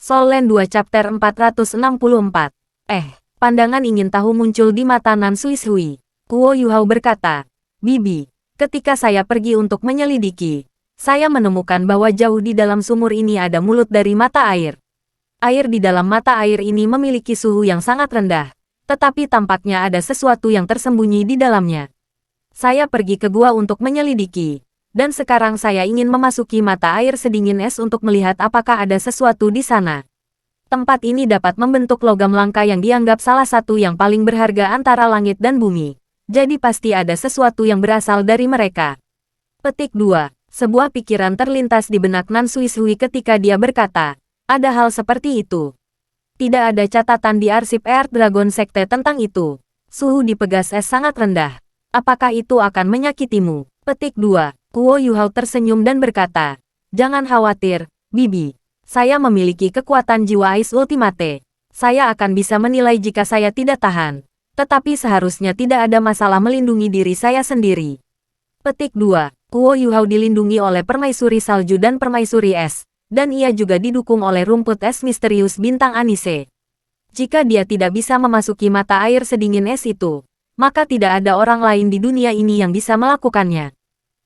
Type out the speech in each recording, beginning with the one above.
Soul Land 2 Chapter 464. Pandangan ingin tahu muncul di mata Nan Xuishui. Guo Yuhao berkata, Bibi, ketika saya pergi untuk menyelidiki, saya menemukan bahwa jauh di dalam sumur ini ada mulut dari mata air. Air di dalam mata air ini memiliki suhu yang sangat rendah, tetapi tampaknya ada sesuatu yang tersembunyi di dalamnya. Saya pergi ke gua untuk menyelidiki, dan sekarang saya ingin memasuki mata air sedingin es untuk melihat apakah ada sesuatu di sana. Tempat ini dapat membentuk logam langka yang dianggap salah satu yang paling berharga antara langit dan bumi. Jadi pasti ada sesuatu yang berasal dari mereka. Petik 2. Sebuah pikiran terlintas di benak Nan Xuishui ketika dia berkata, ada hal seperti itu. Tidak ada catatan di arsip Earth Dragon Sekte tentang itu. Suhu di Pegas es sangat rendah. Apakah itu akan menyakitimu? Petik 2. Guo Yuhao tersenyum dan berkata, jangan khawatir, Bibi. Saya memiliki kekuatan jiwa Ais Ultimate. Saya akan bisa menilai jika saya tidak tahan. Tetapi seharusnya tidak ada masalah melindungi diri saya sendiri. Petik 2. Guo Yuhao dilindungi oleh permaisuri salju dan permaisuri es. Dan ia juga didukung oleh rumput es misterius bintang Anise. Jika dia tidak bisa memasuki mata air sedingin es itu, maka tidak ada orang lain di dunia ini yang bisa melakukannya.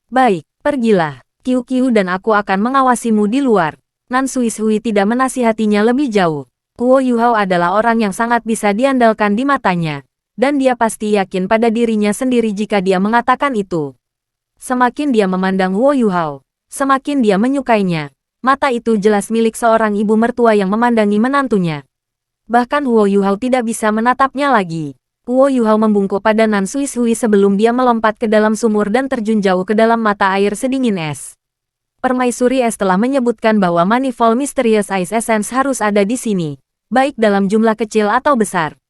Baik, pergilah. Qiu dan aku akan mengawasimu di luar. Nan Xuishui tidak menasihatinya lebih jauh. Guo Yuhao adalah orang yang sangat bisa diandalkan di matanya. Dan dia pasti yakin pada dirinya sendiri jika dia mengatakan itu. Semakin dia memandang Guo Yuhao, semakin dia menyukainya. Mata itu jelas milik seorang ibu mertua yang memandangi menantunya. Bahkan Guo Yuhao tidak bisa menatapnya lagi. Guo Yuhao membungkuk pada Nan Xuishui sebelum dia melompat ke dalam sumur dan terjun jauh ke dalam mata air sedingin es. Permaisuri es telah menyebutkan bahwa Manifold Mysterious Ice Essence harus ada di sini, baik dalam jumlah kecil atau besar.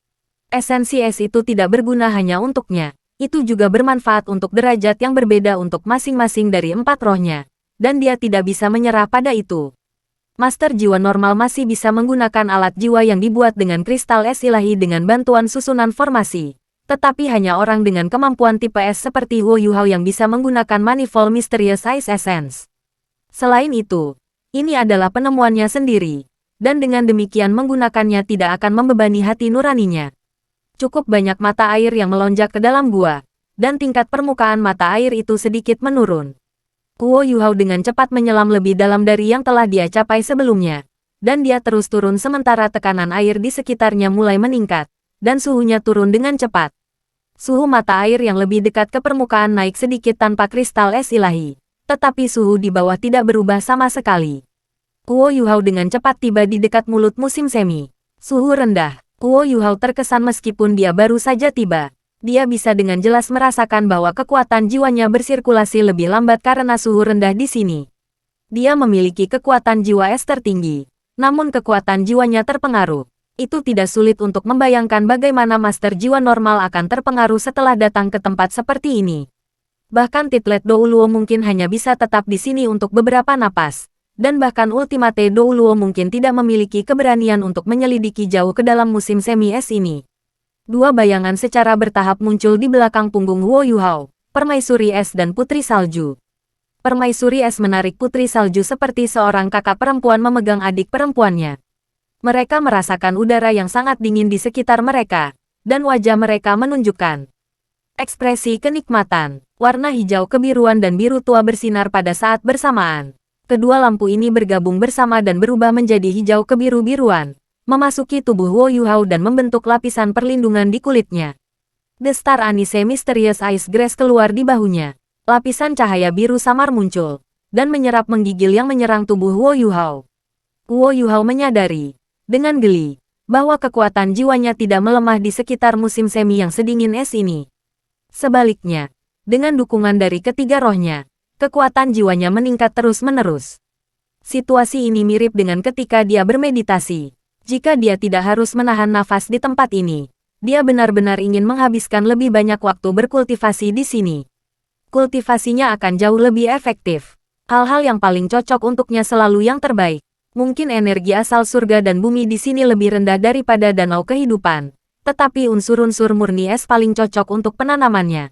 Esensi es itu tidak berguna hanya untuknya, itu juga bermanfaat untuk derajat yang berbeda untuk masing-masing dari 4 rohnya, dan dia tidak bisa menyerah pada itu. Master jiwa normal masih bisa menggunakan alat jiwa yang dibuat dengan kristal es ilahi dengan bantuan susunan formasi. Tetapi hanya orang dengan kemampuan tipe es seperti Guo Yuhao yang bisa menggunakan Manifold Mysterious Ice Essence. Selain itu, ini adalah penemuannya sendiri. Dan dengan demikian menggunakannya tidak akan membebani hati nuraninya. Cukup banyak mata air yang melonjak ke dalam gua. Dan tingkat permukaan mata air itu sedikit menurun. Guo Yuhao dengan cepat menyelam lebih dalam dari yang telah dia capai sebelumnya. Dan dia terus turun sementara tekanan air di sekitarnya mulai meningkat. Dan suhunya turun dengan cepat. Suhu mata air yang lebih dekat ke permukaan naik sedikit tanpa kristal es ilahi. Tetapi suhu di bawah tidak berubah sama sekali. Guo Yuhao dengan cepat tiba di dekat mulut musim semi. Suhu rendah. Guo Yuhao terkesan meskipun dia baru saja tiba. Dia bisa dengan jelas merasakan bahwa kekuatan jiwanya bersirkulasi lebih lambat karena suhu rendah di sini. Dia memiliki kekuatan jiwa es tertinggi, namun kekuatan jiwanya terpengaruh. Itu tidak sulit untuk membayangkan bagaimana master jiwa normal akan terpengaruh setelah datang ke tempat seperti ini. Bahkan Titlet Douluo mungkin hanya bisa tetap di sini untuk beberapa napas, dan bahkan Ultimate Douluo mungkin tidak memiliki keberanian untuk menyelidiki jauh ke dalam musim semi es ini. Dua bayangan secara bertahap muncul di belakang punggung Guo Yuhao, Permaisuri Es dan Putri Salju. Permaisuri Es menarik Putri Salju seperti seorang kakak perempuan memegang adik perempuannya. Mereka merasakan udara yang sangat dingin di sekitar mereka, dan wajah mereka menunjukkan ekspresi kenikmatan. Warna hijau kebiruan dan biru tua bersinar pada saat bersamaan. Kedua lampu ini bergabung bersama dan berubah menjadi hijau kebiru-biruan. Memasuki tubuh Guo Yuhao dan membentuk lapisan perlindungan di kulitnya. The Star Anise Mysterious Ice Grace keluar di bahunya. Lapisan cahaya biru samar muncul, dan menyerap menggigil yang menyerang tubuh Guo Yuhao. Guo Yuhao menyadari, dengan geli, bahwa kekuatan jiwanya tidak melemah di sekitar musim semi yang sedingin es ini. Sebaliknya, dengan dukungan dari ketiga rohnya, kekuatan jiwanya meningkat terus-menerus. Situasi ini mirip dengan ketika dia bermeditasi. Jika dia tidak harus menahan nafas di tempat ini, dia benar-benar ingin menghabiskan lebih banyak waktu berkultivasi di sini. Kultivasinya akan jauh lebih efektif. Hal-hal yang paling cocok untuknya selalu yang terbaik. Mungkin energi asal surga dan bumi di sini lebih rendah daripada danau kehidupan. Tetapi unsur-unsur murni es paling cocok untuk penanamannya.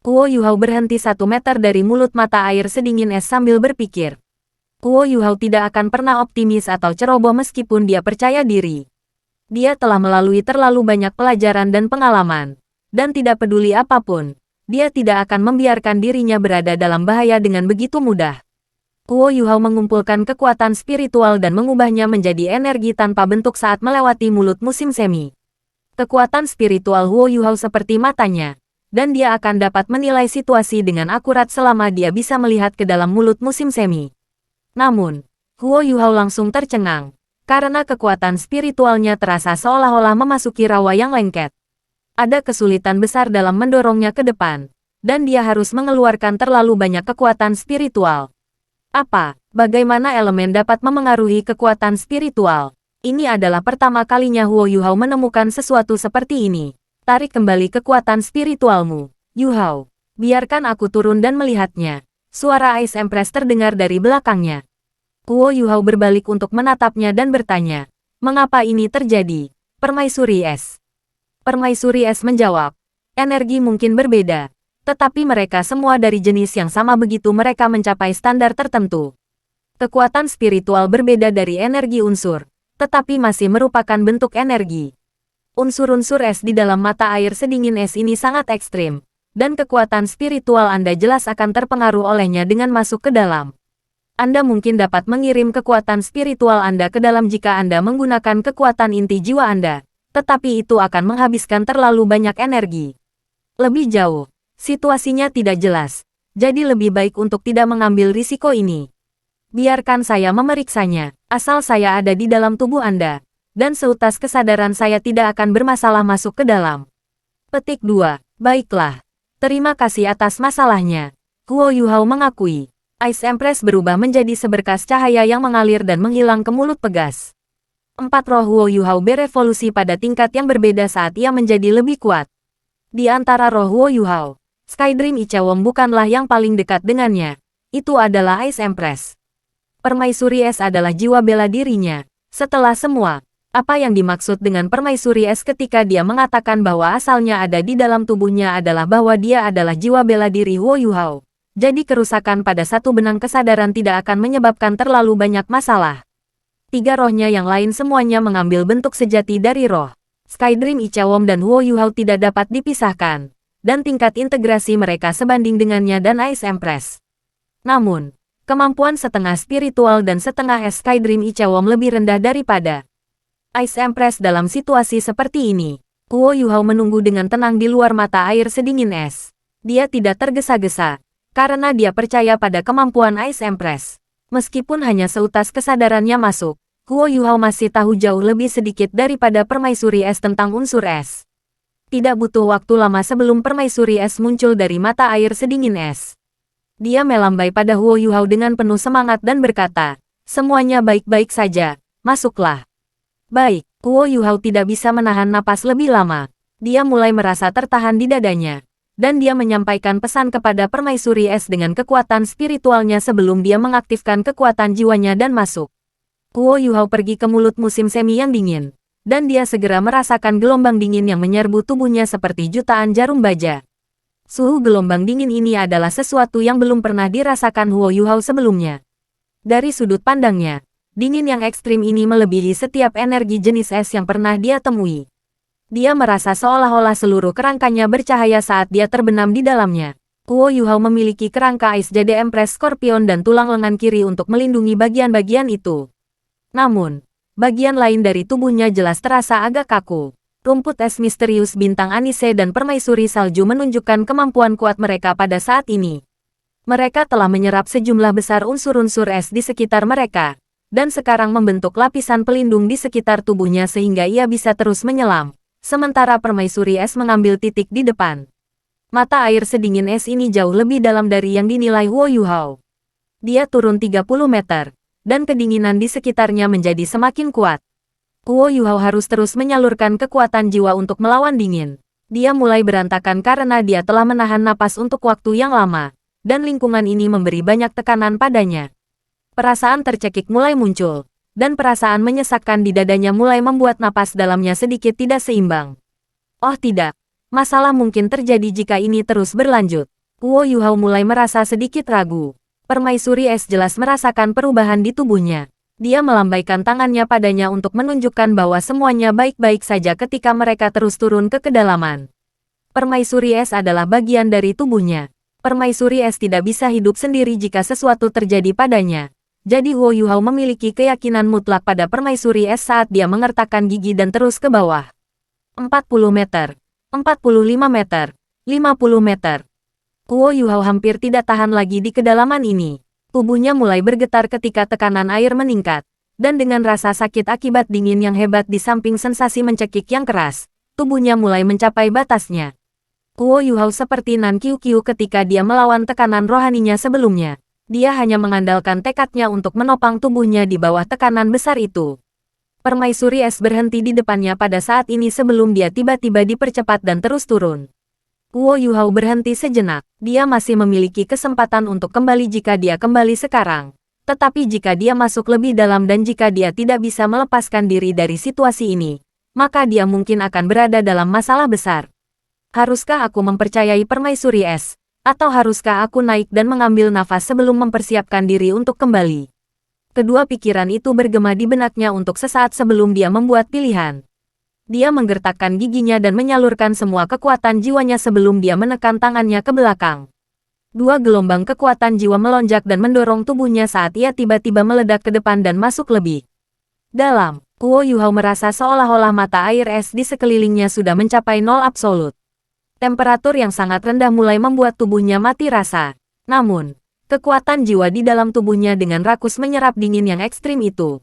Guo Yuhao berhenti 1 meter dari mulut mata air sedingin es sambil berpikir. Kuo Yuhao tidak akan pernah optimis atau ceroboh meskipun dia percaya diri. Dia telah melalui terlalu banyak pelajaran dan pengalaman. Dan tidak peduli apapun, dia tidak akan membiarkan dirinya berada dalam bahaya dengan begitu mudah. Kuo Yuhao mengumpulkan kekuatan spiritual dan mengubahnya menjadi energi tanpa bentuk saat melewati mulut musim semi. Kekuatan spiritual Kuo Yuhao seperti matanya, dan dia akan dapat menilai situasi dengan akurat selama dia bisa melihat ke dalam mulut musim semi. Namun, Kuo Yuhao langsung tercengang, karena kekuatan spiritualnya terasa seolah-olah memasuki rawa yang lengket. Ada kesulitan besar dalam mendorongnya ke depan, dan dia harus mengeluarkan terlalu banyak kekuatan spiritual. Apa? Bagaimana elemen dapat memengaruhi kekuatan spiritual? Ini adalah pertama kalinya Kuo Yuhao menemukan sesuatu seperti ini. Tarik kembali kekuatan spiritualmu, Yuhao. Biarkan aku turun dan melihatnya. Suara Ice Empress terdengar dari belakangnya. Kuo Yuhao berbalik untuk menatapnya dan bertanya, "Mengapa ini terjadi?" Permaisuri Es. Permaisuri Es menjawab, "Energi mungkin berbeda, tetapi mereka semua dari jenis yang sama begitu mereka mencapai standar tertentu. Kekuatan spiritual berbeda dari energi unsur, tetapi masih merupakan bentuk energi. Unsur-unsur es di dalam mata air sedingin es ini sangat ekstrim, dan kekuatan spiritual Anda jelas akan terpengaruh olehnya dengan masuk ke dalam. Anda mungkin dapat mengirim kekuatan spiritual Anda ke dalam jika Anda menggunakan kekuatan inti jiwa Anda, tetapi itu akan menghabiskan terlalu banyak energi. Lebih jauh, situasinya tidak jelas, jadi lebih baik untuk tidak mengambil risiko ini. Biarkan saya memeriksanya, asal saya ada di dalam tubuh Anda, dan seutas kesadaran saya tidak akan bermasalah masuk ke dalam." Petik 2. Baiklah. Terima kasih atas masalahnya. Kuo Yuhao mengakui. Ice Empress berubah menjadi seberkas cahaya yang mengalir dan menghilang ke mulut pegas. 4 roh Kuo Yuhao berevolusi pada tingkat yang berbeda saat ia menjadi lebih kuat. Di antara roh Kuo Yuhao, Skydream Ichewon bukanlah yang paling dekat dengannya. Itu adalah Ice Empress. Permaisuri Es adalah jiwa bela dirinya. Setelah semua, apa yang dimaksud dengan Permaisuri Es ketika dia mengatakan bahwa asalnya ada di dalam tubuhnya adalah bahwa dia adalah jiwa bela diri Kuo Yuhao. Jadi kerusakan pada satu benang kesadaran tidak akan menyebabkan terlalu banyak masalah. 3 rohnya yang lain semuanya mengambil bentuk sejati dari roh. Skydream Ichewon dan Kuo Yuhao tidak dapat dipisahkan, dan tingkat integrasi mereka sebanding dengannya dan Ice Empress. Namun, kemampuan setengah spiritual dan setengah es Skydream Ichewon lebih rendah daripada Ice Empress dalam situasi seperti ini. Kuo Yuhao menunggu dengan tenang di luar mata air sedingin es. Dia tidak tergesa-gesa, karena dia percaya pada kemampuan Ice Empress. Meskipun hanya seutas kesadarannya masuk, Kuo Yuhao masih tahu jauh lebih sedikit daripada Permaisuri Es tentang unsur es. Tidak butuh waktu lama sebelum Permaisuri Es muncul dari mata air sedingin es. Dia melambai pada Kuo Yuhao dengan penuh semangat dan berkata, "Semuanya baik-baik saja, masuklah." Baik, Kuo Yuhao tidak bisa menahan napas lebih lama. Dia mulai merasa tertahan di dadanya. Dan dia menyampaikan pesan kepada Permaisuri Es dengan kekuatan spiritualnya sebelum dia mengaktifkan kekuatan jiwanya dan masuk. Kuo Yuhao pergi ke mulut musim semi yang dingin. Dan dia segera merasakan gelombang dingin yang menyerbu tubuhnya seperti jutaan jarum baja. Suhu gelombang dingin ini adalah sesuatu yang belum pernah dirasakan Kuo Yuhao sebelumnya. Dari sudut pandangnya, dingin yang ekstrim ini melebihi setiap energi jenis es yang pernah dia temui. Dia merasa seolah-olah seluruh kerangkanya bercahaya saat dia terbenam di dalamnya. Kuo Yuhao memiliki kerangka Ice Jade Empress Scorpion dan tulang lengan kiri untuk melindungi bagian-bagian itu. Namun, bagian lain dari tubuhnya jelas terasa agak kaku. Rumput es misterius bintang Anise dan permaisuri salju menunjukkan kemampuan kuat mereka pada saat ini. Mereka telah menyerap sejumlah besar unsur-unsur es di sekitar mereka, dan sekarang membentuk lapisan pelindung di sekitar tubuhnya sehingga ia bisa terus menyelam. Sementara permaisuri es mengambil titik di depan. Mata air sedingin es ini jauh lebih dalam dari yang dinilai Kuo Yuhao. Dia turun 30 meter, dan kedinginan di sekitarnya menjadi semakin kuat. Kuo Yuhao harus terus menyalurkan kekuatan jiwa untuk melawan dingin. Dia mulai berantakan karena dia telah menahan napas untuk waktu yang lama, dan lingkungan ini memberi banyak tekanan padanya. Perasaan tercekik mulai muncul, dan perasaan menyesakkan di dadanya mulai membuat napas dalamnya sedikit tidak seimbang. Oh tidak, masalah mungkin terjadi jika ini terus berlanjut. Kuo Yuhao mulai merasa sedikit ragu. Permaisuri es jelas merasakan perubahan di tubuhnya. Dia melambaikan tangannya padanya untuk menunjukkan bahwa semuanya baik-baik saja ketika mereka terus turun ke kedalaman. Permaisuri es adalah bagian dari tubuhnya. Permaisuri es tidak bisa hidup sendiri jika sesuatu terjadi padanya. Jadi Huo Yuhao memiliki keyakinan mutlak pada permaisuri es saat dia mengertakkan gigi dan terus ke bawah. 40 meter, 45 meter, 50 meter. Huo Yuhao hampir tidak tahan lagi di kedalaman ini. Tubuhnya mulai bergetar ketika tekanan air meningkat. Dan dengan rasa sakit akibat dingin yang hebat di samping sensasi mencekik yang keras, tubuhnya mulai mencapai batasnya. Huo Yuhao seperti Nan Qiuqiu ketika dia melawan tekanan rohaninya sebelumnya. Dia hanya mengandalkan tekadnya untuk menopang tubuhnya di bawah tekanan besar itu. Permaisuri es berhenti di depannya pada saat ini sebelum dia tiba-tiba dipercepat dan terus turun. Huo Yuhao berhenti sejenak. Dia masih memiliki kesempatan untuk kembali jika dia kembali sekarang. Tetapi jika dia masuk lebih dalam dan jika dia tidak bisa melepaskan diri dari situasi ini, maka dia mungkin akan berada dalam masalah besar. Haruskah aku mempercayai permaisuri es? Atau haruskah aku naik dan mengambil nafas sebelum mempersiapkan diri untuk kembali? Kedua pikiran itu bergema di benaknya untuk sesaat sebelum dia membuat pilihan. Dia menggertakkan giginya dan menyalurkan semua kekuatan jiwanya sebelum dia menekan tangannya ke belakang. Dua gelombang kekuatan jiwa melonjak dan mendorong tubuhnya saat ia tiba-tiba meledak ke depan dan masuk lebih dalam. Huo Yuhao merasa seolah-olah mata air es di sekelilingnya sudah mencapai nol absolut. Temperatur yang sangat rendah mulai membuat tubuhnya mati rasa. Namun, kekuatan jiwa di dalam tubuhnya dengan rakus menyerap dingin yang ekstrim itu.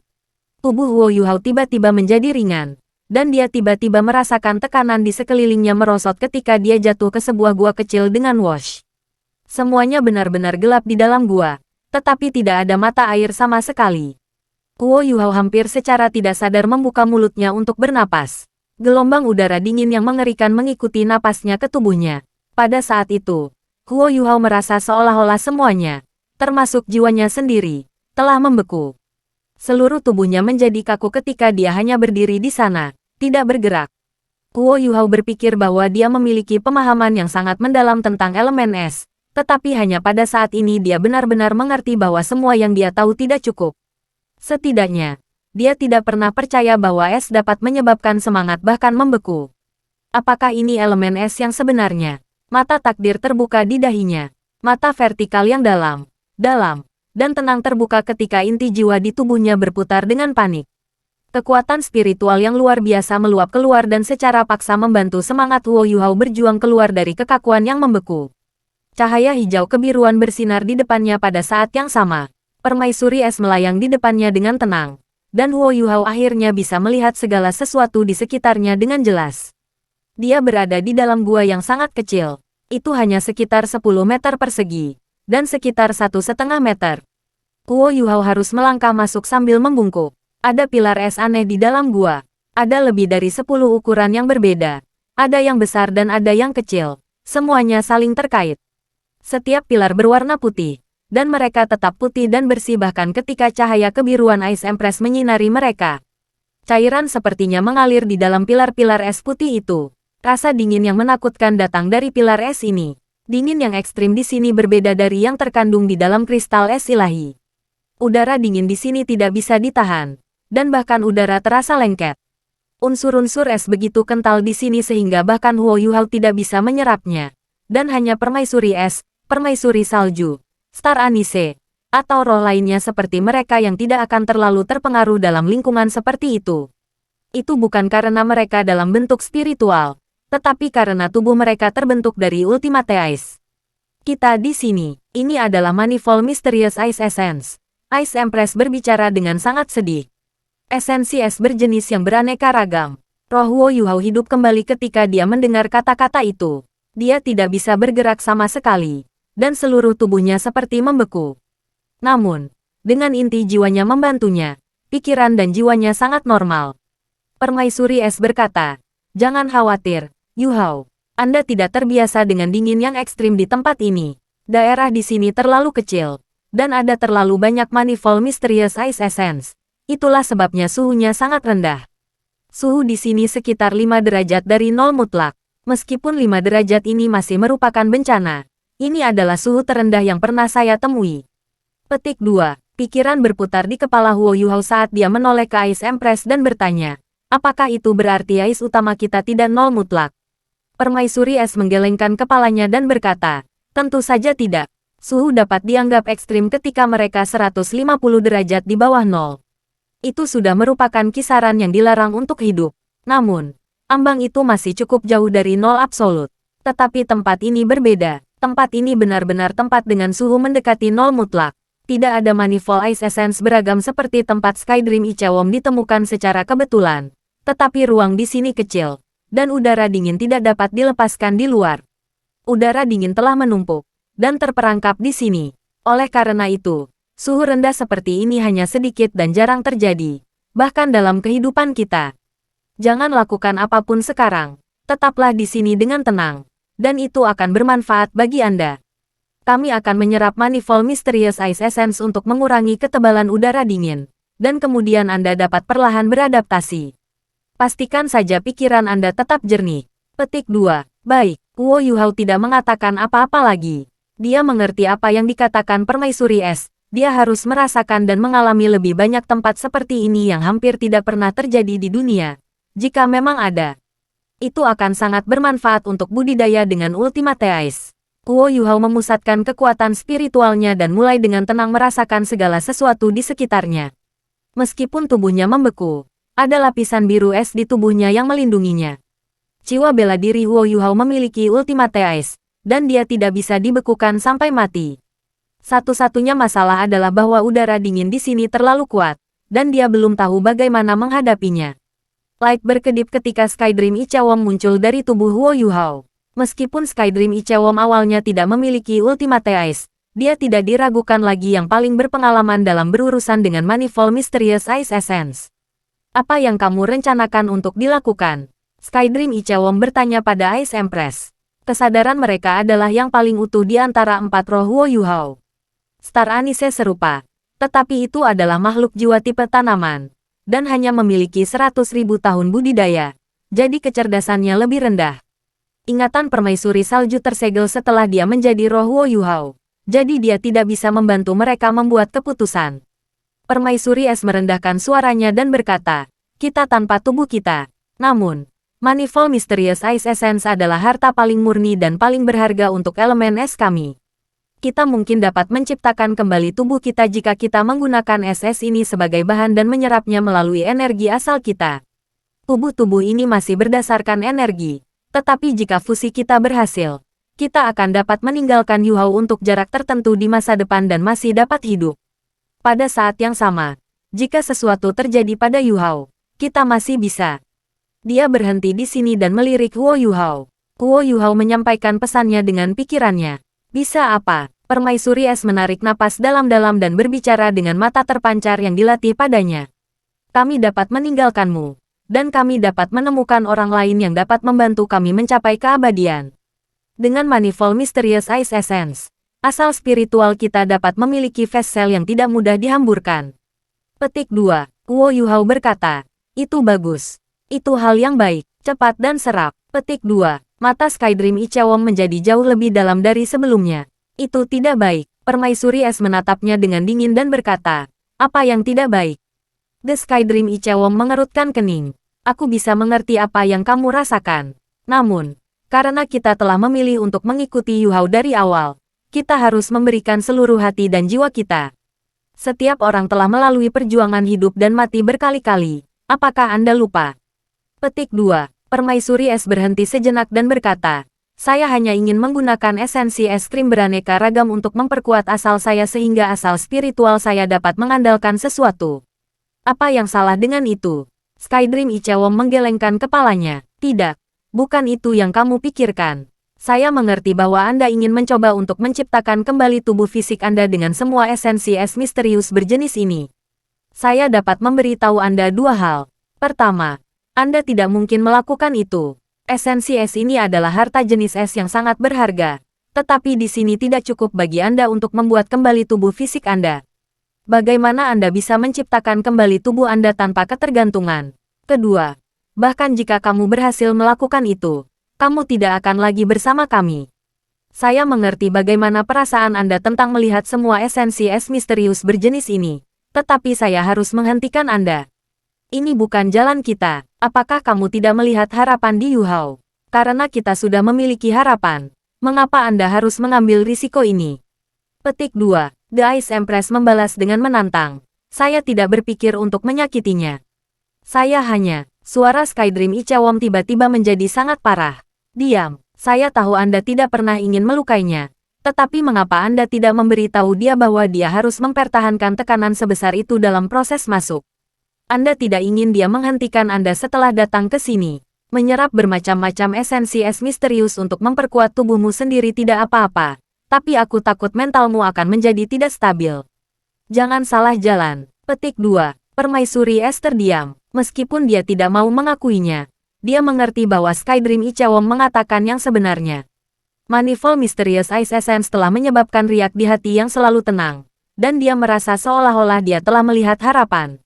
Tubuh Huo Yuhao tiba-tiba menjadi ringan. Dan dia tiba-tiba merasakan tekanan di sekelilingnya merosot ketika dia jatuh ke sebuah gua kecil dengan whoosh. Semuanya benar-benar gelap di dalam gua, tetapi tidak ada mata air sama sekali. Huo Yuhao hampir secara tidak sadar membuka mulutnya untuk bernapas. Gelombang udara dingin yang mengerikan mengikuti napasnya ke tubuhnya. Pada saat itu, Huo Yuhao merasa seolah-olah semuanya, termasuk jiwanya sendiri, telah membeku. Seluruh tubuhnya menjadi kaku ketika dia hanya berdiri di sana, tidak bergerak. Huo Yuhao berpikir bahwa dia memiliki pemahaman yang sangat mendalam tentang elemen es, tetapi hanya pada saat ini dia benar-benar mengerti bahwa semua yang dia tahu tidak cukup. Setidaknya, dia tidak pernah percaya bahwa es dapat menyebabkan semangat bahkan membeku. Apakah ini elemen es yang sebenarnya? Mata takdir terbuka di dahinya. Mata vertikal yang dalam, dan tenang terbuka ketika inti jiwa di tubuhnya berputar dengan panik. Kekuatan spiritual yang luar biasa meluap keluar dan secara paksa membantu semangat Huo Yuhao berjuang keluar dari kekakuan yang membeku. Cahaya hijau kebiruan bersinar di depannya pada saat yang sama. Permaisuri es melayang di depannya dengan tenang. Dan Huo Yuhao akhirnya bisa melihat segala sesuatu di sekitarnya dengan jelas. Dia berada di dalam gua yang sangat kecil. Itu hanya sekitar 10 meter persegi. Dan sekitar 1,5 meter. Huo Yuhao harus melangkah masuk sambil membungkuk. Ada pilar es aneh di dalam gua. Ada lebih dari 10 ukuran yang berbeda. Ada yang besar dan ada yang kecil. Semuanya saling terkait. Setiap pilar berwarna putih. Dan mereka tetap putih dan bersih bahkan ketika cahaya kebiruan Ice Empress menyinari mereka. Cairan sepertinya mengalir di dalam pilar-pilar es putih itu. Rasa dingin yang menakutkan datang dari pilar es ini. Dingin yang ekstrim di sini berbeda dari yang terkandung di dalam kristal es ilahi. Udara dingin di sini tidak bisa ditahan, dan bahkan udara terasa lengket. Unsur-unsur es begitu kental di sini sehingga bahkan Huo Yuhao tidak bisa menyerapnya. Dan hanya permaisuri es, permaisuri salju, star anise, atau roh lainnya seperti mereka yang tidak akan terlalu terpengaruh dalam lingkungan seperti itu. Itu bukan karena mereka dalam bentuk spiritual, tetapi karena tubuh mereka terbentuk dari Ultimate Ice. Kita di sini, ini adalah Manifold Mysterious Ice Essence. Ice Empress berbicara dengan sangat sedih. Esensi es berjenis yang beraneka ragam. Roh Huo Yuhao hidup kembali ketika dia mendengar kata-kata itu. Dia tidak bisa bergerak sama sekali, dan seluruh tubuhnya seperti membeku. Namun, dengan inti jiwanya membantunya, pikiran dan jiwanya sangat normal. Permaisuri es berkata, "Jangan khawatir, Yuhao. Anda tidak terbiasa dengan dingin yang ekstrim di tempat ini. Daerah di sini terlalu kecil, dan ada terlalu banyak Manifold Mysterious Ice Essence. Itulah sebabnya suhunya sangat rendah. Suhu di sini sekitar 5 derajat dari nol mutlak. Meskipun 5 derajat ini masih merupakan bencana, ini adalah suhu terendah yang pernah saya temui. Petik 2. Pikiran berputar di kepala Huo Yuhao saat dia menoleh ke Ice Empress dan bertanya, apakah itu berarti ais utama kita tidak nol mutlak? Permaisuri es menggelengkan kepalanya dan berkata, tentu saja tidak. Suhu dapat dianggap ekstrim ketika mereka 150 derajat di bawah nol. Itu sudah merupakan kisaran yang dilarang untuk hidup. Namun, ambang itu masih cukup jauh dari nol absolut. Tetapi tempat ini berbeda. Tempat ini benar-benar tempat dengan suhu mendekati nol mutlak. Tidak ada manifold ice essence beragam seperti tempat Skydream Ichewom ditemukan secara kebetulan. Tetapi ruang di sini kecil, dan udara dingin tidak dapat dilepaskan di luar. Udara dingin telah menumpuk dan terperangkap di sini. Oleh karena itu, suhu rendah seperti ini hanya sedikit dan jarang terjadi, bahkan dalam kehidupan kita. Jangan lakukan apapun sekarang. Tetaplah di sini dengan tenang, dan itu akan bermanfaat bagi Anda. Kami akan menyerap manifold Mysterious Ice Essence untuk mengurangi ketebalan udara dingin, dan kemudian Anda dapat perlahan beradaptasi. Pastikan saja pikiran Anda tetap jernih. Petik 2. Baik, Huo Yuhao tidak mengatakan apa-apa lagi. Dia mengerti apa yang dikatakan Permaisuri Es. Dia harus merasakan dan mengalami lebih banyak tempat seperti ini yang hampir tidak pernah terjadi di dunia. Jika memang ada, itu akan sangat bermanfaat untuk budidaya dengan Ultimate Ice. Huo Yuhao memusatkan kekuatan spiritualnya dan mulai dengan tenang merasakan segala sesuatu di sekitarnya. Meskipun tubuhnya membeku, ada lapisan biru es di tubuhnya yang melindunginya. Jiwa bela diri Huo Yuhao memiliki Ultimate Ice, dan dia tidak bisa dibekukan sampai mati. Satu-satunya masalah adalah bahwa udara dingin di sini terlalu kuat, dan dia belum tahu bagaimana menghadapinya. Light berkedip ketika Skydream Ichewom muncul dari tubuh Huo Yuhao. Meskipun Skydream Ichewom awalnya tidak memiliki Ultimate Ice, dia tidak diragukan lagi yang paling berpengalaman dalam berurusan dengan manifold Mysterious Ice Essence. Apa yang kamu rencanakan untuk dilakukan? Skydream Ichewom bertanya pada Ice Empress. Kesadaran mereka adalah yang paling utuh di antara 4 roh Huo Yuhao. Star Anise serupa, tetapi itu adalah makhluk jiwa tipe tanaman, dan hanya memiliki 100.000 tahun budidaya, jadi kecerdasannya lebih rendah. Ingatan permaisuri salju tersegel setelah dia menjadi roh Huo Yuhao, jadi dia tidak bisa membantu mereka membuat keputusan. Permaisuri Es merendahkan suaranya dan berkata, kita tanpa tubuh kita. Namun, manifold Mysterious Ice Essence adalah harta paling murni dan paling berharga untuk elemen es kami. Kita mungkin dapat menciptakan kembali tubuh kita jika kita menggunakan es ini sebagai bahan dan menyerapnya melalui energi asal kita. Tubuh-tubuh ini masih berdasarkan energi. Tetapi jika fusi kita berhasil, kita akan dapat meninggalkan Yuhao untuk jarak tertentu di masa depan dan masih dapat hidup. Pada saat yang sama, jika sesuatu terjadi pada Yuhao, kita masih bisa. Dia berhenti di sini dan melirik Huo Yuhao. Huo Yuhao menyampaikan pesannya dengan pikirannya. Bisa apa? Permaisuri Es menarik napas dalam-dalam dan berbicara dengan mata terpancar yang dilatih padanya. Kami dapat meninggalkanmu. Dan kami dapat menemukan orang lain yang dapat membantu kami mencapai keabadian. Dengan manifold Mysterious Ice Essence, asal spiritual kita dapat memiliki fast cell yang tidak mudah dihamburkan. Petik 2. Huo Yuhao berkata, itu bagus. Itu hal yang baik, cepat dan serap. Petik 2. Mata Skydream Ichewom menjadi jauh lebih dalam dari sebelumnya. Itu tidak baik. Permaisuri Es menatapnya dengan dingin dan berkata, apa yang tidak baik? The Skydream Ichewom mengerutkan kening. Aku bisa mengerti apa yang kamu rasakan. Namun, karena kita telah memilih untuk mengikuti Yuhao dari awal, kita harus memberikan seluruh hati dan jiwa kita. Setiap orang telah melalui perjuangan hidup dan mati berkali-kali. Apakah Anda lupa? Petik 2. Permaisuri Es berhenti sejenak dan berkata, saya hanya ingin menggunakan esensi es krim beraneka ragam untuk memperkuat asal saya sehingga asal spiritual saya dapat mengandalkan sesuatu. Apa yang salah dengan itu? Skydream Ichewom menggelengkan kepalanya. Tidak, bukan itu yang kamu pikirkan. Saya mengerti bahwa Anda ingin mencoba untuk menciptakan kembali tubuh fisik Anda dengan semua esensi es misterius berjenis ini. Saya dapat memberitahu Anda 2 hal. Pertama, Anda tidak mungkin melakukan itu. Esensi es ini adalah harta jenis es yang sangat berharga. Tetapi di sini tidak cukup bagi Anda untuk membuat kembali tubuh fisik Anda. Bagaimana Anda bisa menciptakan kembali tubuh Anda tanpa ketergantungan? Kedua, bahkan jika kamu berhasil melakukan itu, kamu tidak akan lagi bersama kami. Saya mengerti bagaimana perasaan Anda tentang melihat semua esensi es misterius berjenis ini. Tetapi saya harus menghentikan Anda. Ini bukan jalan kita. Apakah kamu tidak melihat harapan di Yuhao? Karena kita sudah memiliki harapan. Mengapa Anda harus mengambil risiko ini? Petik 2. The Ice Empress membalas dengan menantang. Saya tidak berpikir untuk menyakitinya. Saya hanya... Suara Skydream Ichawom tiba-tiba menjadi sangat parah. Diam. Saya tahu Anda tidak pernah ingin melukainya. Tetapi mengapa Anda tidak memberitahu dia bahwa dia harus mempertahankan tekanan sebesar itu dalam proses masuk? Anda tidak ingin dia menghentikan Anda setelah datang ke sini. Menyerap bermacam-macam esensi es misterius untuk memperkuat tubuhmu sendiri tidak apa-apa. Tapi aku takut mentalmu akan menjadi tidak stabil. Jangan salah jalan. Petik 2. Permaisuri es terdiam. Meskipun dia tidak mau mengakuinya, dia mengerti bahwa Skydream Ichawom mengatakan yang sebenarnya. Manifold Mysterious Ice Essence telah menyebabkan riak di hati yang selalu tenang, dan dia merasa seolah-olah dia telah melihat harapan.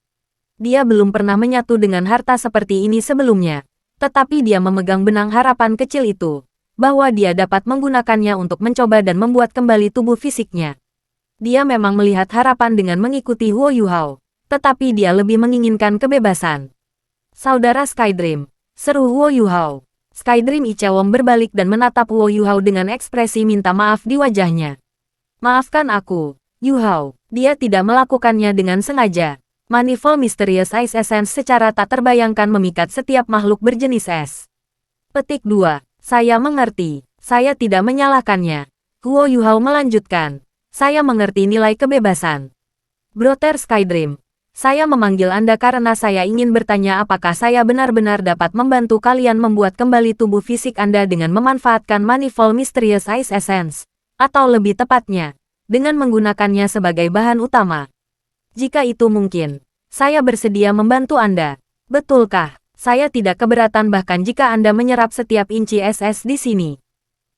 Dia belum pernah menyatu dengan harta seperti ini sebelumnya, tetapi dia memegang benang harapan kecil itu, bahwa dia dapat menggunakannya untuk mencoba dan membuat kembali tubuh fisiknya. Dia memang melihat harapan dengan mengikuti Huo Yuhao. Tetapi dia lebih menginginkan kebebasan. Saudara Skydream, seru Huo Yuhao. Skydream Ichawom berbalik dan menatap Huo Yuhao dengan ekspresi minta maaf di wajahnya. Maafkan aku, Yuhao. Dia tidak melakukannya dengan sengaja. Manifold Mysterious Ice Essence secara tak terbayangkan memikat setiap makhluk berjenis es. Petik 2. Saya mengerti. Saya tidak menyalahkannya. Huo Yuhao melanjutkan. Saya mengerti nilai kebebasan. Brother Skydream. Saya memanggil Anda karena saya ingin bertanya apakah saya benar-benar dapat membantu kalian membuat kembali tubuh fisik Anda dengan memanfaatkan Manifold Mysterious Ice Essence. Atau lebih tepatnya, dengan menggunakannya sebagai bahan utama. Jika itu mungkin, saya bersedia membantu Anda. Betulkah? Saya tidak keberatan bahkan jika Anda menyerap setiap inci SS di sini.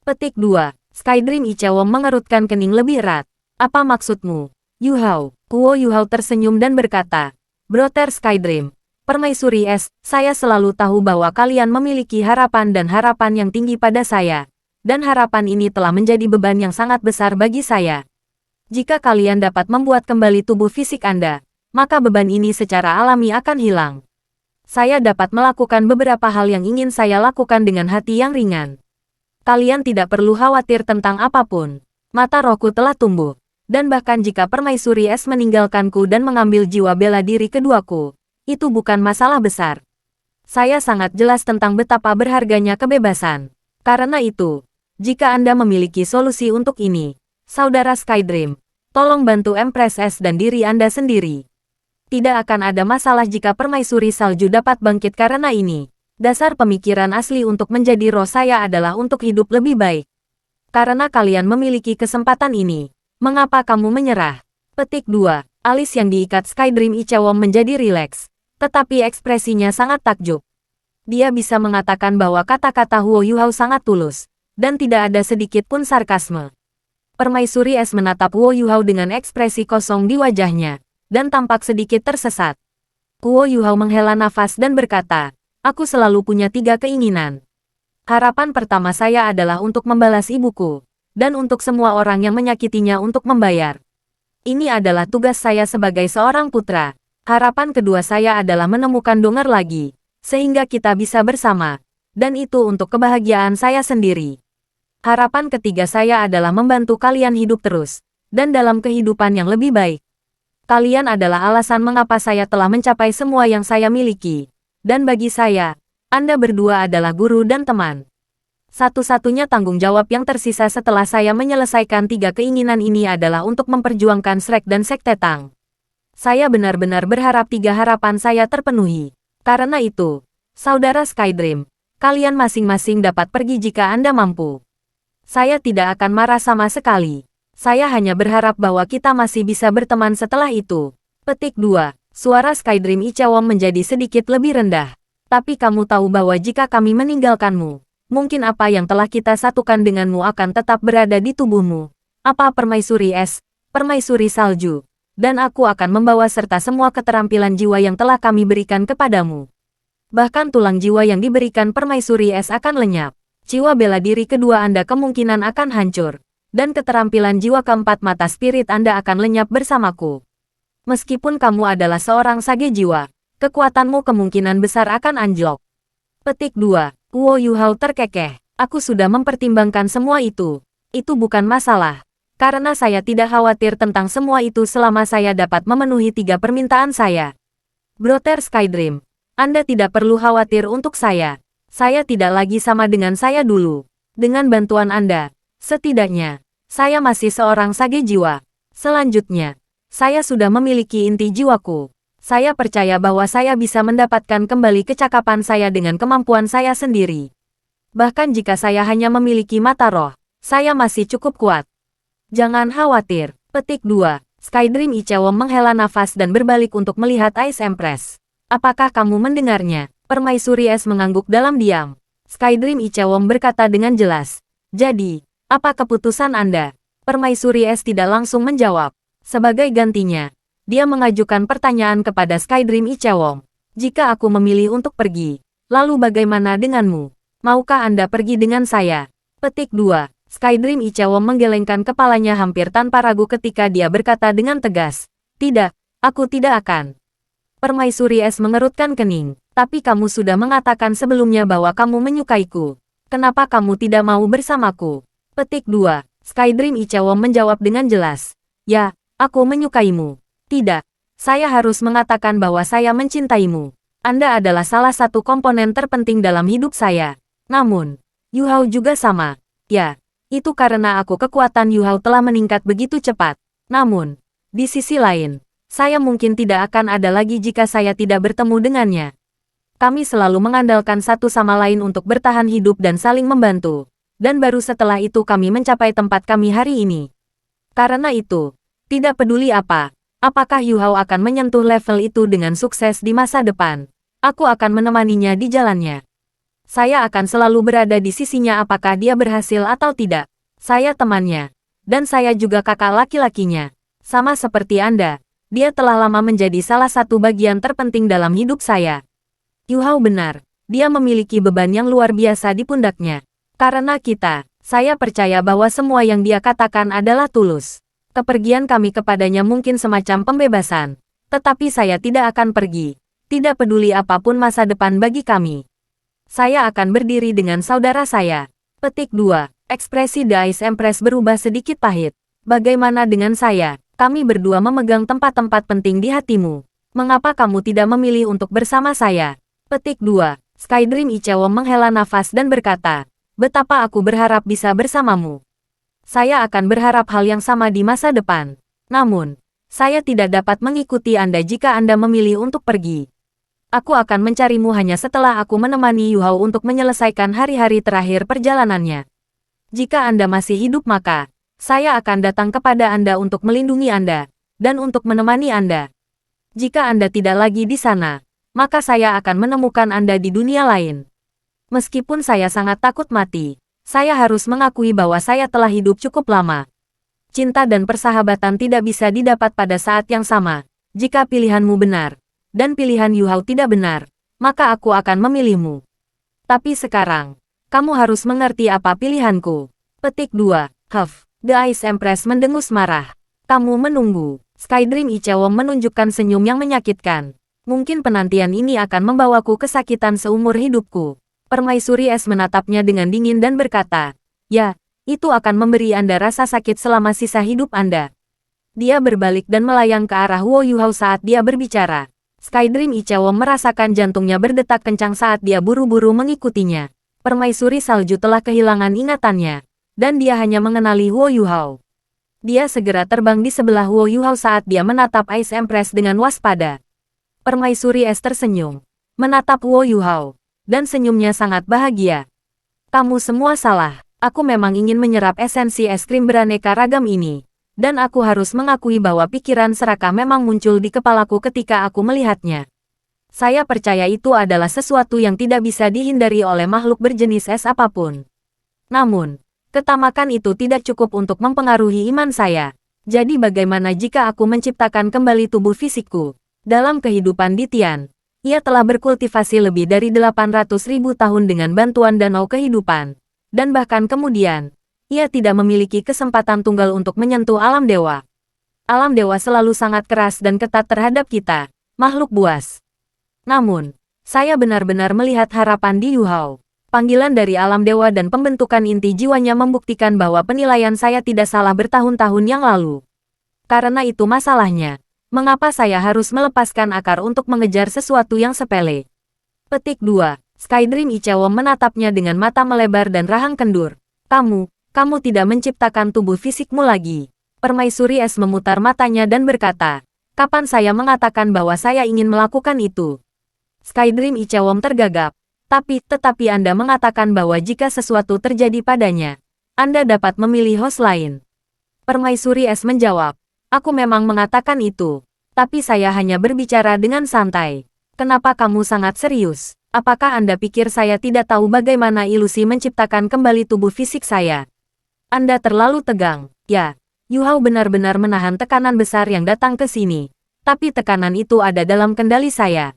Petik 2. Skydream Ichawom mengerutkan kening lebih erat. Apa maksudmu, Yuhao? Huo Yuhao tersenyum dan berkata, Brother Skydream, Permaisuri Es, saya selalu tahu bahwa kalian memiliki harapan dan harapan yang tinggi pada saya. Dan harapan ini telah menjadi beban yang sangat besar bagi saya. Jika kalian dapat membuat kembali tubuh fisik Anda, maka beban ini secara alami akan hilang. Saya dapat melakukan beberapa hal yang ingin saya lakukan dengan hati yang ringan. Kalian tidak perlu khawatir tentang apapun. Mata rohku telah tumbuh. Dan bahkan jika Permaisuri Es meninggalkanku dan mengambil jiwa bela diri keduaku, itu bukan masalah besar. Saya sangat jelas tentang betapa berharganya kebebasan. Karena itu, jika Anda memiliki solusi untuk ini, Saudara Skydream, tolong bantu Empress Es dan diri Anda sendiri. Tidak akan ada masalah jika Permaisuri Salju dapat bangkit karena ini. Dasar pemikiran asli untuk menjadi roh saya adalah untuk hidup lebih baik. Karena kalian memiliki kesempatan ini. Mengapa kamu menyerah? Petik 2. Alis yang diikat Skydream Ichawom menjadi rileks. Tetapi ekspresinya sangat takjub. Dia bisa mengatakan bahwa kata-kata Huo Yuhao sangat tulus. Dan tidak ada sedikit pun sarkasme. Permaisuri Es menatap Huo Yuhao dengan ekspresi kosong di wajahnya. Dan tampak sedikit tersesat. Huo Yuhao menghela nafas dan berkata, aku selalu punya 3 keinginan. Harapan pertama saya adalah untuk membalas ibuku. Dan untuk semua orang yang menyakitinya untuk membayar. Ini adalah tugas saya sebagai seorang putra. Harapan kedua saya adalah menemukan Donger lagi, sehingga kita bisa bersama. Dan itu untuk kebahagiaan saya sendiri. Harapan ketiga saya adalah membantu kalian hidup terus, dan dalam kehidupan yang lebih baik. Kalian adalah alasan mengapa saya telah mencapai semua yang saya miliki. Dan bagi saya, Anda berdua adalah guru dan teman. Satu-satunya tanggung jawab yang tersisa setelah saya menyelesaikan 3 keinginan ini adalah untuk memperjuangkan Shrek dan Sekte Tang. Saya benar-benar berharap 3 harapan saya terpenuhi. Karena itu, Saudara Skydream, kalian masing-masing dapat pergi jika Anda mampu. Saya tidak akan marah sama sekali. Saya hanya berharap bahwa kita masih bisa berteman setelah itu. Petik 2. Suara Skydream Ichawom menjadi sedikit lebih rendah. Tapi kamu tahu bahwa jika kami meninggalkanmu, mungkin apa yang telah kita satukan denganmu akan tetap berada di tubuhmu. Apa Permaisuri Es, Permaisuri Salju, dan aku akan membawa serta semua keterampilan jiwa yang telah kami berikan kepadamu. Bahkan tulang jiwa yang diberikan Permaisuri Es akan lenyap. Jiwa bela diri kedua Anda kemungkinan akan hancur. Dan keterampilan jiwa keempat mata spirit Anda akan lenyap bersamaku. Meskipun kamu adalah seorang sage jiwa, kekuatanmu kemungkinan besar akan anjlok. Petik 2. Guo Yuhao terkekeh. Aku sudah mempertimbangkan semua itu. Itu bukan masalah. Karena saya tidak khawatir tentang semua itu selama saya dapat memenuhi 3 permintaan saya. Brother Skydream, Anda tidak perlu khawatir untuk saya. Saya tidak lagi sama dengan saya dulu. Dengan bantuan Anda, setidaknya, saya masih seorang sage jiwa. Selanjutnya, saya sudah memiliki inti jiwaku. Saya percaya bahwa saya bisa mendapatkan kembali kecakapan saya dengan kemampuan saya sendiri. Bahkan jika saya hanya memiliki mata roh, saya masih cukup kuat. Jangan khawatir. Petik 2. Skydream Ichewon menghela nafas dan berbalik untuk melihat Ice Empress. Apakah kamu mendengarnya? Permaisuri Es mengangguk dalam diam. Skydream Ichewon berkata dengan jelas. Jadi, apa keputusan Anda? Permaisuri Es tidak langsung menjawab. Sebagai gantinya, dia mengajukan pertanyaan kepada Skydream Ichewon. Jika aku memilih untuk pergi, lalu bagaimana denganmu? Maukah Anda pergi dengan saya? Petik 2. Skydream Ichewon menggelengkan kepalanya hampir tanpa ragu ketika dia berkata dengan tegas. Tidak, aku tidak akan. Permaisuri Es mengerutkan kening. Tapi kamu sudah mengatakan sebelumnya bahwa kamu menyukaiku. Kenapa kamu tidak mau bersamaku? Petik 2. Skydream Ichewon menjawab dengan jelas. Ya, aku menyukaimu. Tidak, saya harus mengatakan bahwa saya mencintaimu. Anda adalah salah satu komponen terpenting dalam hidup saya. Namun, Yuhao juga sama. Ya, itu karena kekuatan Yuhao telah meningkat begitu cepat. Namun, di sisi lain, saya mungkin tidak akan ada lagi jika saya tidak bertemu dengannya. Kami selalu mengandalkan satu sama lain untuk bertahan hidup dan saling membantu. Dan baru setelah itu kami mencapai tempat kami hari ini. Karena itu, tidak peduli apakah Yuhao akan menyentuh level itu dengan sukses di masa depan, aku akan menemaninya di jalannya. Saya akan selalu berada di sisinya apakah dia berhasil atau tidak. Saya temannya. Dan saya juga kakak laki-lakinya. Sama seperti Anda, dia telah lama menjadi salah satu bagian terpenting dalam hidup saya. Yuhao benar, dia memiliki beban yang luar biasa di pundaknya. Karena saya percaya bahwa semua yang dia katakan adalah tulus. Kepergian kami kepadanya mungkin semacam pembebasan. Tetapi saya tidak akan pergi. Tidak peduli apapun masa depan bagi kami. Saya akan berdiri dengan saudara saya. Petik 2. Ekspresi The Ice Empress berubah sedikit pahit. Bagaimana dengan saya? Kami berdua memegang tempat-tempat penting di hatimu. Mengapa kamu tidak memilih untuk bersama saya? Petik 2. Skydream Ichewon menghela nafas dan berkata, betapa aku berharap bisa bersamamu. Saya akan berharap hal yang sama di masa depan. Namun, saya tidak dapat mengikuti Anda jika Anda memilih untuk pergi. Aku akan mencarimu hanya setelah aku menemani Yuhao untuk menyelesaikan hari-hari terakhir perjalanannya. Jika Anda masih hidup maka, saya akan datang kepada Anda untuk melindungi Anda, dan untuk menemani Anda. Jika Anda tidak lagi di sana, maka saya akan menemukan Anda di dunia lain. Meskipun saya sangat takut mati, saya harus mengakui bahwa saya telah hidup cukup lama. Cinta dan persahabatan tidak bisa didapat pada saat yang sama. Jika pilihanmu benar, dan pilihan Yuhao tidak benar, maka aku akan memilihmu. Tapi sekarang, kamu harus mengerti apa pilihanku. Petik 2. Huff. The Ice Empress mendengus marah. Kamu menunggu. Skydream Ichewon menunjukkan senyum yang menyakitkan. Mungkin penantian ini akan membawaku kesakitan seumur hidupku. Permaisuri Es menatapnya dengan dingin dan berkata, ya, itu akan memberi Anda rasa sakit selama sisa hidup Anda. Dia berbalik dan melayang ke arah Wo Yuhao saat dia berbicara. Skydream Ichewon merasakan jantungnya berdetak kencang saat dia buru-buru mengikutinya. Permaisuri salju telah kehilangan ingatannya, dan dia hanya mengenali Wo Yuhao. Dia segera terbang di sebelah Wo Yuhao saat dia menatap Ice Empress dengan waspada. Permaisuri Es tersenyum, menatap Wo Yuhao, dan senyumnya sangat bahagia. Kamu semua salah, aku memang ingin menyerap esensi es krim beraneka ragam ini. Dan aku harus mengakui bahwa pikiran serakah memang muncul di kepalaku ketika aku melihatnya. Saya percaya itu adalah sesuatu yang tidak bisa dihindari oleh makhluk berjenis es apapun. Namun, ketamakan itu tidak cukup untuk mempengaruhi iman saya. Jadi bagaimana jika aku menciptakan kembali tubuh fisikku? Dalam kehidupan di Tian, ia telah berkultivasi lebih dari 800.000 tahun dengan bantuan danau kehidupan. Dan bahkan kemudian, ia tidak memiliki kesempatan tunggal untuk menyentuh alam dewa. Alam dewa selalu sangat keras dan ketat terhadap kita, makhluk buas. Namun, saya benar-benar melihat harapan di Yu Hao. Panggilan dari alam dewa dan pembentukan inti jiwanya membuktikan bahwa penilaian saya tidak salah bertahun-tahun yang lalu. Karena itu masalahnya, mengapa saya harus melepaskan akar untuk mengejar sesuatu yang sepele? Petik 2. Skydream Ichewon menatapnya dengan mata melebar dan rahang kendur. Kamu tidak menciptakan tubuh fisikmu lagi. Permaisuri Es memutar matanya dan berkata, kapan saya mengatakan bahwa saya ingin melakukan itu? Skydream Ichewon tergagap. Tetapi Anda mengatakan bahwa jika sesuatu terjadi padanya, Anda dapat memilih host lain. Permaisuri Es menjawab, aku memang mengatakan itu. Tapi saya hanya berbicara dengan santai. Kenapa kamu sangat serius? Apakah Anda pikir saya tidak tahu bagaimana ilusi menciptakan kembali tubuh fisik saya? Anda terlalu tegang. Ya, Yu Hao benar-benar menahan tekanan besar yang datang ke sini. Tapi tekanan itu ada dalam kendali saya.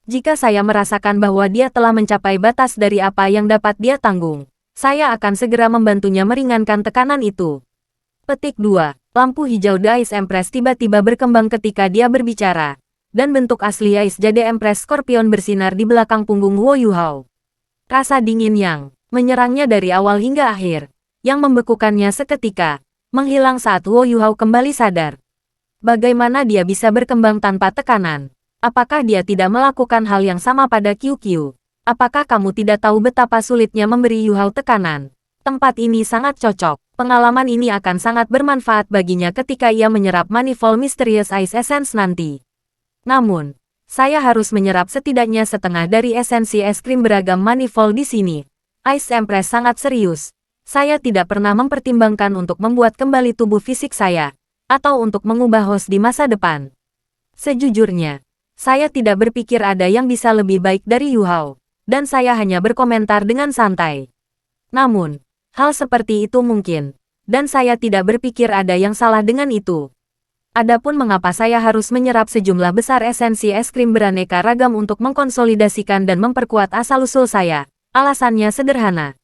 Jika saya merasakan bahwa dia telah mencapai batas dari apa yang dapat dia tanggung, saya akan segera membantunya meringankan tekanan itu. Petik 2. Lampu hijau The Ice Empress tiba-tiba berkembang ketika dia berbicara. Dan bentuk asli Ice Jade Empress Scorpion bersinar di belakang punggung Wo Yu Hao. Rasa dingin yang menyerangnya dari awal hingga akhir, yang membekukannya seketika, menghilang saat Wo Yu Hao kembali sadar. Bagaimana dia bisa berkembang tanpa tekanan? Apakah dia tidak melakukan hal yang sama pada QQ? Apakah kamu tidak tahu betapa sulitnya memberi Yu Hao tekanan? Tempat ini sangat cocok. Pengalaman ini akan sangat bermanfaat baginya ketika ia menyerap Manifold Mysterious Ice Essence nanti. Namun, saya harus menyerap setidaknya setengah dari esensi es krim beragam manifold di sini. Ice Empress sangat serius. Saya tidak pernah mempertimbangkan untuk membuat kembali tubuh fisik saya, atau untuk mengubah host di masa depan. Sejujurnya, saya tidak berpikir ada yang bisa lebih baik dari Yu Hao, dan saya hanya berkomentar dengan santai. Namun, hal seperti itu mungkin, dan saya tidak berpikir ada yang salah dengan itu. Adapun mengapa saya harus menyerap sejumlah besar esensi es krim beraneka ragam untuk mengkonsolidasikan dan memperkuat asal-usul saya, alasannya sederhana.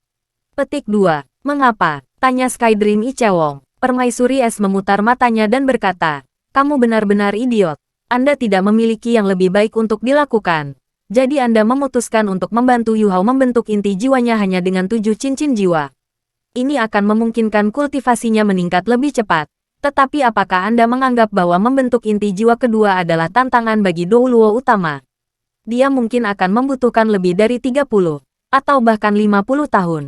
Petik 2. Mengapa? Tanya Skydream Ichewon. Permaisuri Es memutar matanya dan berkata, kamu benar-benar idiot. Anda tidak memiliki yang lebih baik untuk dilakukan. Jadi Anda memutuskan untuk membantu Yu Hao membentuk inti jiwanya hanya dengan 7 cincin jiwa. Ini akan memungkinkan kultivasinya meningkat lebih cepat. Tetapi apakah Anda menganggap bahwa membentuk inti jiwa kedua adalah tantangan bagi Douluo utama? Dia mungkin akan membutuhkan lebih dari 30, atau bahkan 50 tahun.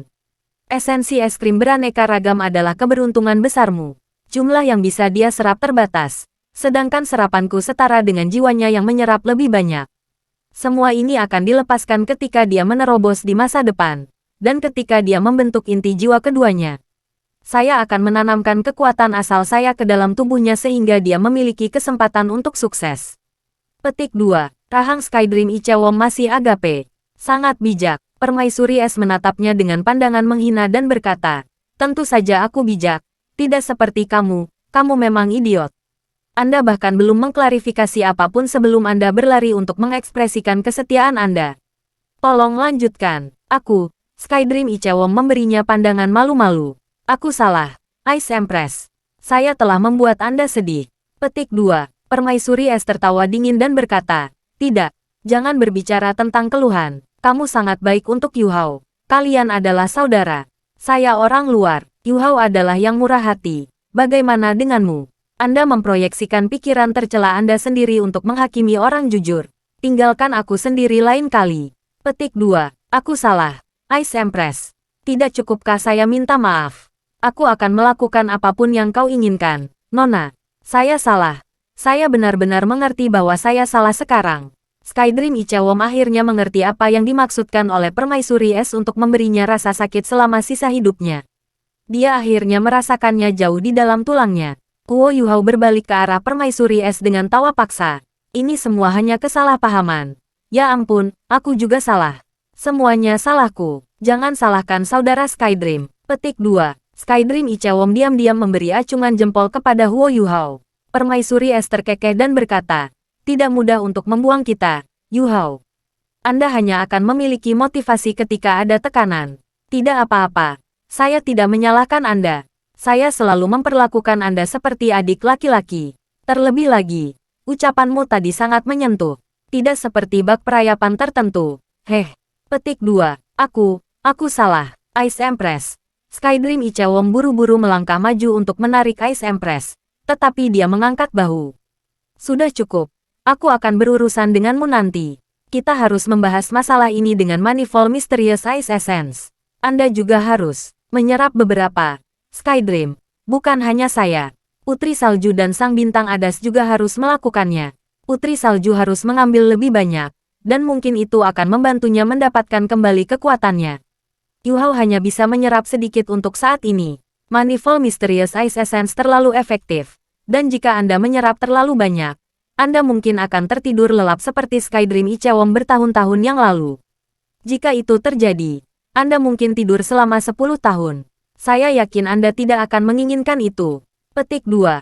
Esensi es krim beraneka ragam adalah keberuntungan besarmu. Jumlah yang bisa dia serap terbatas, sedangkan serapanku setara dengan jiwanya yang menyerap lebih banyak. Semua ini akan dilepaskan ketika dia menerobos di masa depan, dan ketika dia membentuk inti jiwa keduanya. Saya akan menanamkan kekuatan asal saya ke dalam tubuhnya sehingga dia memiliki kesempatan untuk sukses. Petik 2. Rahang Skydream Ichewon masih agape. Sangat bijak. Permaisuri Es menatapnya dengan pandangan menghina dan berkata, tentu saja aku bijak. Tidak seperti kamu memang idiot. Anda bahkan belum mengklarifikasi apapun sebelum Anda berlari untuk mengekspresikan kesetiaan Anda. Tolong lanjutkan. Skydream Ichewon memberinya pandangan malu-malu. Aku salah, Ice Empress. Saya telah membuat Anda sedih. Petik 2. Permaisuri Es tertawa dingin dan berkata, tidak, jangan berbicara tentang keluhan. Kamu sangat baik untuk Yu Hao. Kalian adalah saudara. Saya orang luar. Yu Hao adalah yang murah hati. Bagaimana denganmu? Anda memproyeksikan pikiran tercela Anda sendiri untuk menghakimi orang jujur. Tinggalkan aku sendiri lain kali. Petik 2. Aku salah, Ice Empress. Tidak cukupkah saya minta maaf? Aku akan melakukan apapun yang kau inginkan, Nona. Saya salah. Saya benar-benar mengerti bahwa saya salah sekarang. Skydream Ichewon akhirnya mengerti apa yang dimaksudkan oleh Permaisuri Es untuk memberinya rasa sakit selama sisa hidupnya. Dia akhirnya merasakannya jauh di dalam tulangnya. Kuo Yu Hao berbalik ke arah Permaisuri Es dengan tawa paksa. Ini semua hanya kesalahpahaman. Ya ampun, aku juga salah. Semuanya salahku. Jangan salahkan saudara Skydream. Petik 2. Skydream Ichewon diam-diam memberi acungan jempol kepada Huo Yu Hao. Permaisuri Es terkekeh dan berkata, tidak mudah untuk membuang kita, Yu Hao. Anda hanya akan memiliki motivasi ketika ada tekanan. Tidak apa-apa. Saya tidak menyalahkan Anda. Saya selalu memperlakukan Anda seperti adik laki-laki. Terlebih lagi, ucapanmu tadi sangat menyentuh. Tidak seperti bak perayapan tertentu. Heh. Petik 2. Aku salah. Ice Empress. Skydream Icewon buru-buru melangkah maju untuk menarik Ice Empress. Tetapi dia mengangkat bahu. Sudah cukup. Aku akan berurusan denganmu nanti. Kita harus membahas masalah ini dengan Manifold Mysterious Ice Essence. Anda juga harus menyerap beberapa. Skydream. Bukan hanya saya. Putri Salju dan Sang Bintang Adas juga harus melakukannya. Putri Salju harus mengambil lebih banyak. Dan mungkin itu akan membantunya mendapatkan kembali kekuatannya. Yu Hao hanya bisa menyerap sedikit untuk saat ini. Manifold Mysterious Ice Essence terlalu efektif. Dan jika Anda menyerap terlalu banyak, Anda mungkin akan tertidur lelap seperti Skydream Icewon bertahun-tahun yang lalu. Jika itu terjadi, Anda mungkin tidur selama 10 tahun. Saya yakin Anda tidak akan menginginkan itu. Petik 2.